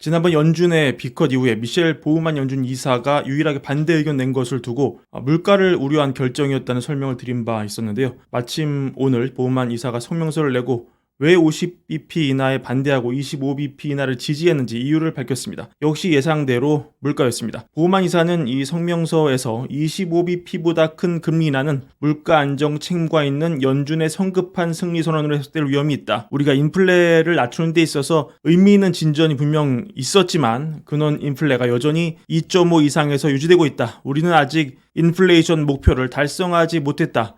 지난번 연준의 비컷 이후에 미셸 보우만 연준 이사가 유일하게 반대 의견 낸 것을 두고 물가를 우려한 결정이었다는 설명을 드린 바 있었는데요. 마침 오늘 보우만 이사가 성명서를 내고 왜 50bp 인하에 반대하고 25bp 인하를 지지했는지 이유를 밝혔습니다. 역시 예상대로 물가였습니다. 보우만 이사는 이 성명서에서 25bp보다 큰 금리 인하는 물가 안정 책임과 있는 연준의 성급한 승리 선언으로 해석될 위험이 있다. 우리가 인플레를 낮추는 데 있어서 의미 있는 진전이 분명 있었지만 근원 인플레가 여전히 2.5 이상에서 유지되고 있다. 우리는 아직 인플레이션 목표를 달성하지 못했다.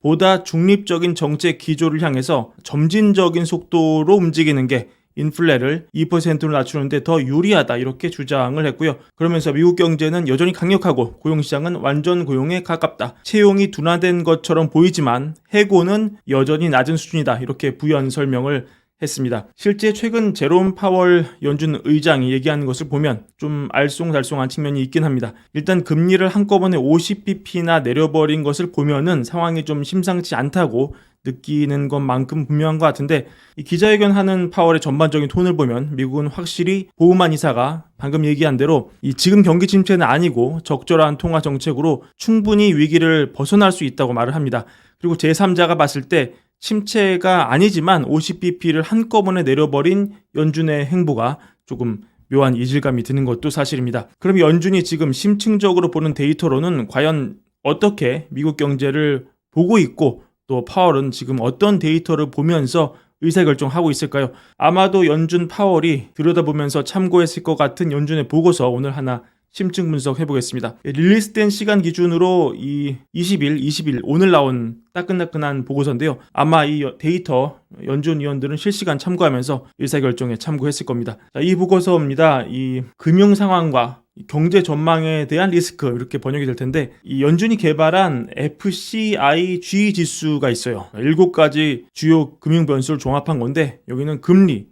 보다 중립적인 정책 기조를 향해서 점진적인 속도로 움직이는 게 인플레를 2%로 낮추는데 더 유리하다 이렇게 주장을 했고요. 그러면서 미국 경제는 여전히 강력하고 고용시장은 완전 고용에 가깝다. 채용이 둔화된 것처럼 보이지만 해고는 여전히 낮은 수준이다. 이렇게 부연 설명을 했습니다. 실제 최근 제롬 파월 연준 의장이 얘기하는 것을 보면 좀 알쏭달쏭한 측면이 있긴 합니다. 일단 금리를 한꺼번에 50bp나 내려버린 것을 보면은 상황이 좀 심상치 않다고 느끼는 것만큼 분명한 것 같은데 이 기자회견하는 파월의 전반적인 톤을 보면 미국은 확실히 보우만 이사가 방금 얘기한 대로 이 지금 경기 침체는 아니고 적절한 통화 정책으로 충분히 위기를 벗어날 수 있다고 말을 합니다. 그리고 제3자가 봤을 때 침체가 아니지만 50bp를 한꺼번에 내려버린 연준의 행보가 조금 묘한 이질감이 드는 것도 사실입니다. 그럼 연준이 지금 심층적으로 보는 데이터로는 과연 어떻게 미국 경제를 보고 있고 또 파월은 지금 어떤 데이터를 보면서 의사결정하고 있을까요? 아마도 연준 파월이 들여다보면서 참고했을 것 같은 연준의 보고서 오늘 하나 심층 분석해보겠습니다. 릴리스된 시간 기준으로 이 20일 오늘 나온 따끈따끈한 보고서인데요. 아마 이 데이터 연준 위원들은 실시간 참고하면서 의사결정에 참고했을 겁니다. 자, 이 보고서입니다. 이 금융 상황과 경제 전망에 대한 리스크 이렇게 번역이 될 텐데 이 연준이 개발한 FCIG 지수가 있어요. 7가지 주요 금융 변수를 종합한 건데 여기는 금리,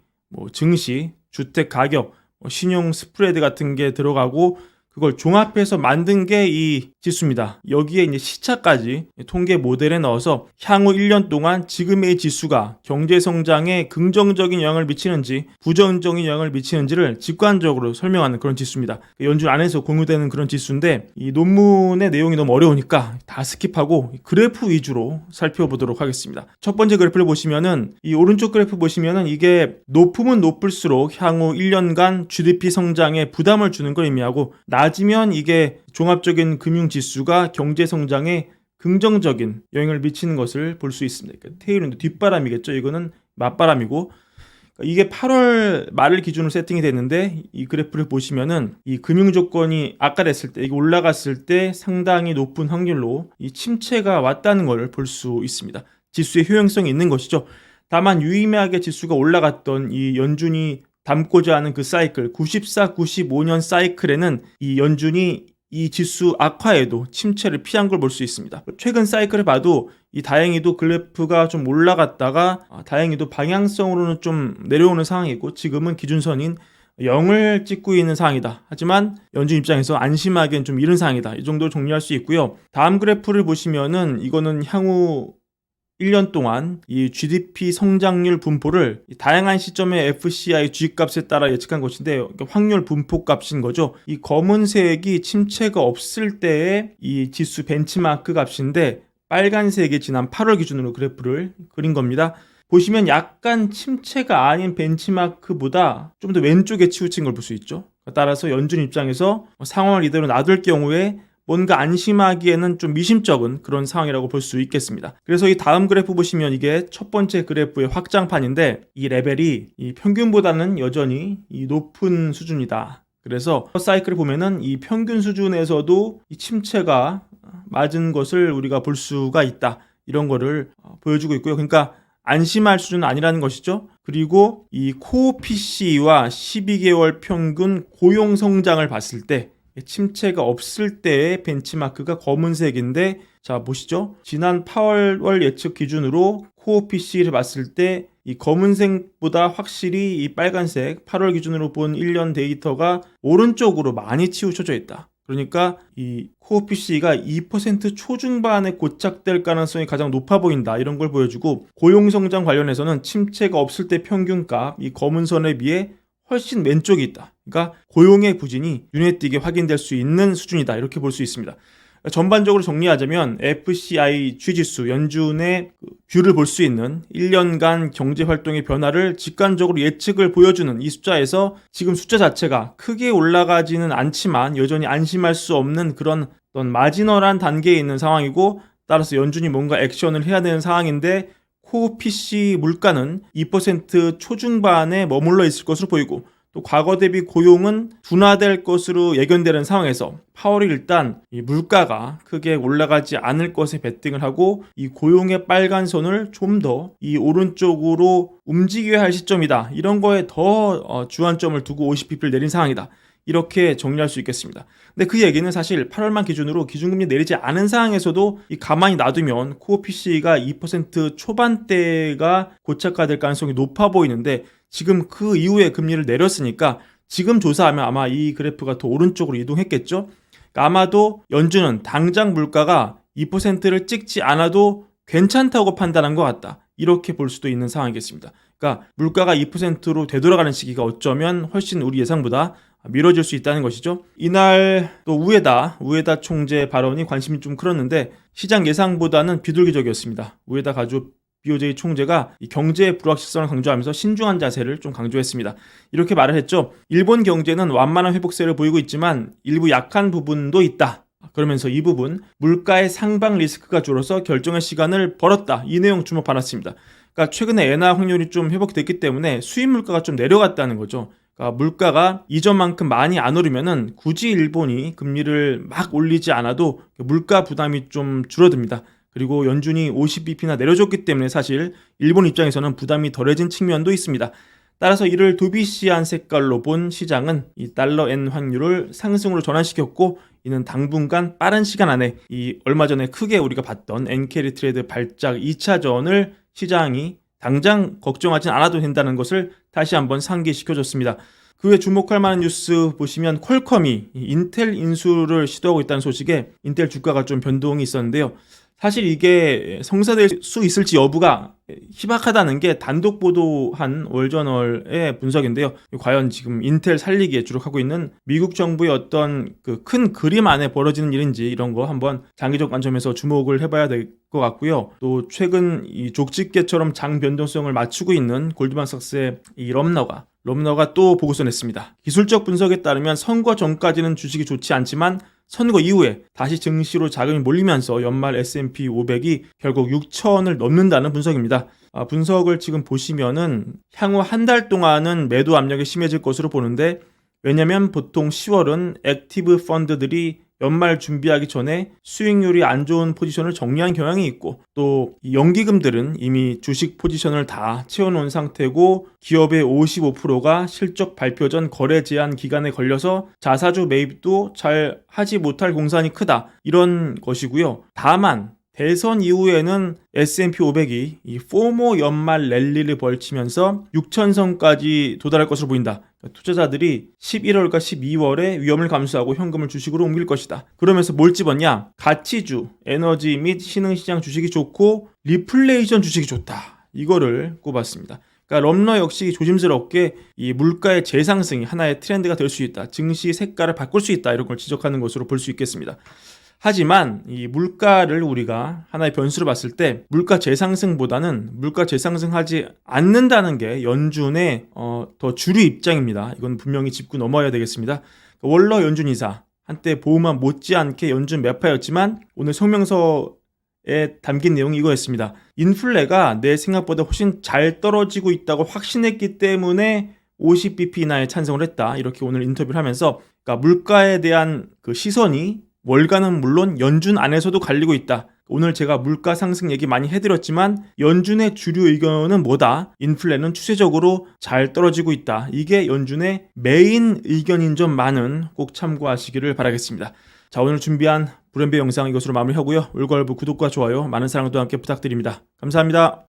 증시, 주택 가격, 신용 스프레드 같은 게 들어가고 그걸 종합해서 만든 게 이 지수입니다. 여기에 이제 시차까지 통계 모델에 넣어서 향후 1년 동안 지금의 지수가 경제 성장에 긍정적인 영향을 미치는지 부정적인 영향을 미치는지를 직관적으로 설명하는 그런 지수입니다. 연준 안에서 공유되는 그런 지수인데 이 논문의 내용이 너무 어려우니까 다 스킵하고 그래프 위주로 살펴보도록 하겠습니다. 첫 번째 그래프를 보시면은 이 오른쪽 그래프 보시면은 이게 높으면 높을수록 향후 1년간 GDP 성장에 부담을 주는 걸 의미하고 낮으면 이게 종합적인 금융지수가 경제성장에 긍정적인 영향을 미치는 것을 볼 수 있습니다. 그러니까 테일은 뒷바람이겠죠. 이거는 맞바람이고 이게 8월 말을 기준으로 세팅이 됐는데 이 그래프를 보시면은 이 금융 조건이 악화됐을 때 이게 올라갔을 때 상당히 높은 확률로 이 침체가 왔다는 걸 볼 수 있습니다. 지수의 효용성이 있는 것이죠. 다만 유의미하게 지수가 올라갔던 이 연준이 담고자 하는 그 사이클 94, 95년 사이클에는 이 연준이 이 지수 악화에도 침체를 피한 걸 볼 수 있습니다. 최근 사이클을 봐도 이 다행히도 그래프가 좀 올라갔다가 다행히도 방향성으로는 좀 내려오는 상황이고 지금은 기준선인 0을 찍고 있는 상황이다. 하지만 연준 입장에서 안심하기엔 좀 이른 상황이다. 이 정도로 정리할 수 있고요. 다음 그래프를 보시면은 이거는 향후 1년 동안 이 GDP 성장률 분포를 다양한 시점의 FCI G값에 따라 예측한 것인데 확률 분포 값인 거죠. 이 검은색이 침체가 없을 때의 이 지수 벤치마크 값인데 빨간색이 지난 8월 기준으로 그래프를 그린 겁니다. 보시면 약간 침체가 아닌 벤치마크보다 좀 더 왼쪽에 치우친 걸 볼 수 있죠. 따라서 연준 입장에서 상황을 이대로 놔둘 경우에 뭔가 안심하기에는 좀 미심쩍은 그런 상황이라고 볼 수 있겠습니다. 그래서 이 다음 그래프 보시면 이게 첫 번째 그래프의 확장판인데 이 레벨이 이 평균보다는 여전히 이 높은 수준이다. 그래서 사이클을 보면은 이 평균 수준에서도 이 침체가 맞은 것을 우리가 볼 수가 있다. 이런 거를 보여주고 있고요. 그러니까 안심할 수준은 아니라는 것이죠. 그리고 이 코어 PC와 12개월 평균 고용 성장을 봤을 때 침체가 없을 때의 벤치마크가 검은색인데 자 보시죠. 지난 8월 예측 기준으로 코어 PC를 봤을 때 이 검은색보다 확실히 이 빨간색 8월 기준으로 본 1년 데이터가 오른쪽으로 많이 치우쳐져 있다. 그러니까 이 코어 PC가 2% 초중반에 고착될 가능성이 가장 높아 보인다. 이런 걸 보여주고 고용성장 관련해서는 침체가 없을 때 평균값 이 검은 선에 비해 훨씬 왼쪽이 있다. 그러니까 고용의 부진이 눈에 띄게 확인될 수 있는 수준이다. 이렇게 볼 수 있습니다. 전반적으로 정리하자면 FCI 취지수 연준의 뷰를 볼 수 있는 1년간 경제활동의 변화를 직관적으로 예측을 보여주는 이 숫자에서 지금 숫자 자체가 크게 올라가지는 않지만 여전히 안심할 수 없는 그런 어떤 마지널한 단계에 있는 상황이고, 따라서 연준이 뭔가 액션을 해야 되는 상황인데 코어 PC 물가는 2% 초중반에 머물러 있을 것으로 보이고, 또 과거 대비 고용은 둔화될 것으로 예견되는 상황에서 파월이 일단 이 물가가 크게 올라가지 않을 것에 베팅을 하고 이 고용의 빨간 선을 좀 더 이 오른쪽으로 움직여야 할 시점이다. 이런 거에 더 주안점을 두고 50bp를 내린 상황이다. 이렇게 정리할 수 있겠습니다. 근데 그 얘기는 사실 8월만 기준으로 기준금리 내리지 않은 상황에서도 이 가만히 놔두면 코어 PC가 2% 초반대가 고착화될 가능성이 높아 보이는데, 지금 그 이후에 금리를 내렸으니까 지금 조사하면 아마 이 그래프가 더 오른쪽으로 이동했겠죠. 그러니까 아마도 연준은 당장 물가가 2%를 찍지 않아도 괜찮다고 판단한 것 같다. 이렇게 볼 수도 있는 상황이겠습니다. 그러니까 물가가 2%로 되돌아가는 시기가 어쩌면 훨씬 우리 예상보다 미뤄질 수 있다는 것이죠. 이날 또 우에다 총재 발언이 관심이 좀 끌었는데 시장 예상보다는 비둘기적이었습니다. 우에다 가족 BOJ 총재가 이 경제의 불확실성을 강조하면서 신중한 자세를 좀 강조했습니다. 이렇게 말을 했죠. 일본 경제는 완만한 회복세를 보이고 있지만 일부 약한 부분도 있다. 그러면서 이 부분 물가의 상방 리스크가 줄어서 결정의 시간을 벌었다. 이 내용 주목 받았습니다. 그러니까 최근에 엔화 확률이 좀 회복됐기 때문에 수입 물가가 좀 내려갔다는 거죠. 그러니까 물가가 이전만큼 많이 안 오르면은 굳이 일본이 금리를 막 올리지 않아도 물가 부담이 좀 줄어듭니다. 그리고 연준이 50bp나 내려줬기 때문에 사실 일본 입장에서는 부담이 덜해진 측면도 있습니다. 따라서 이를 도비시한 색깔로 본 시장은 이 달러 엔 환율을 상승으로 전환시켰고, 이는 당분간 빠른 시간 안에 이 얼마 전에 크게 우리가 봤던 엔캐리 트레이드 발작 2차전을 시장이 당장 걱정하진 않아도 된다는 것을 다시 한번 상기시켜줬습니다. 그 외 주목할 만한 뉴스 보시면 퀄컴이 인텔 인수를 시도하고 있다는 소식에 인텔 주가가 좀 변동이 있었는데요. 사실 이게 성사될 수 있을지 여부가 희박하다는 게 단독 보도한 월저널의 분석인데요. 과연 지금 인텔 살리기에 주력하고 있는 미국 정부의 어떤 그 큰 그림 안에 벌어지는 일인지 이런 거 한번 장기적 관점에서 주목을 해봐야 될 것 같고요. 또 최근 이 족집게처럼 장 변동성을 맞추고 있는 골드만삭스의 이 럼너가 또 보고서 냈습니다. 기술적 분석에 따르면 선거 전까지는 주식이 좋지 않지만 선거 이후에 다시 증시로 자금이 몰리면서 연말 S&P 500이 결국 6천을 넘는다는 분석입니다. 분석을 지금 보시면은 향후 한 달 동안은 매도 압력이 심해질 것으로 보는데, 왜냐면 보통 10월은 액티브 펀드들이 연말 준비하기 전에 수익률이 안 좋은 포지션을 정리한 경향이 있고, 또 연기금들은 이미 주식 포지션을 다 채워놓은 상태고 기업의 55%가 실적 발표 전 거래 제한 기간에 걸려서 자사주 매입도 잘 하지 못할 공산이 크다, 이런 것이고요. 다만 대선 이후에는 S&P 500이 이 포모 연말 랠리를 벌치면서 6천선까지 도달할 것으로 보인다. 투자자들이 11월과 12월에 위험을 감수하고 현금을 주식으로 옮길 것이다. 그러면서 뭘 집었냐? 가치주, 에너지 및 신흥시장 주식이 좋고 리플레이션 주식이 좋다. 이거를 꼽았습니다. 그러니까 럼너 역시 조심스럽게 이 물가의 재상승이 하나의 트렌드가 될 수 있다. 증시 색깔을 바꿀 수 있다. 이런 걸 지적하는 것으로 볼 수 있겠습니다. 하지만 이 물가를 우리가 하나의 변수로 봤을 때 물가 재상승보다는 물가 재상승하지 않는다는 게 연준의 더 주류 입장입니다. 이건 분명히 짚고 넘어야 되겠습니다. 월러 연준 이사, 한때 보험만 못지않게 연준 매파였지만 오늘 성명서에 담긴 내용이 이거였습니다. 인플레가 내 생각보다 훨씬 잘 떨어지고 있다고 확신했기 때문에 50bp 이하에 찬성을 했다. 이렇게 오늘 인터뷰를 하면서, 그러니까 물가에 대한 그 시선이 월가는 물론 연준 안에서도 갈리고 있다. 오늘 제가 물가 상승 얘기 많이 해드렸지만 연준의 주류 의견은 뭐다? 인플레는 추세적으로 잘 떨어지고 있다. 이게 연준의 메인 의견인 점만은 꼭 참고하시기를 바라겠습니다. 자, 오늘 준비한 브랜베 영상 이것으로 마무리하고요. 올걸부 구독과 좋아요, 많은 사랑도 함께 부탁드립니다. 감사합니다.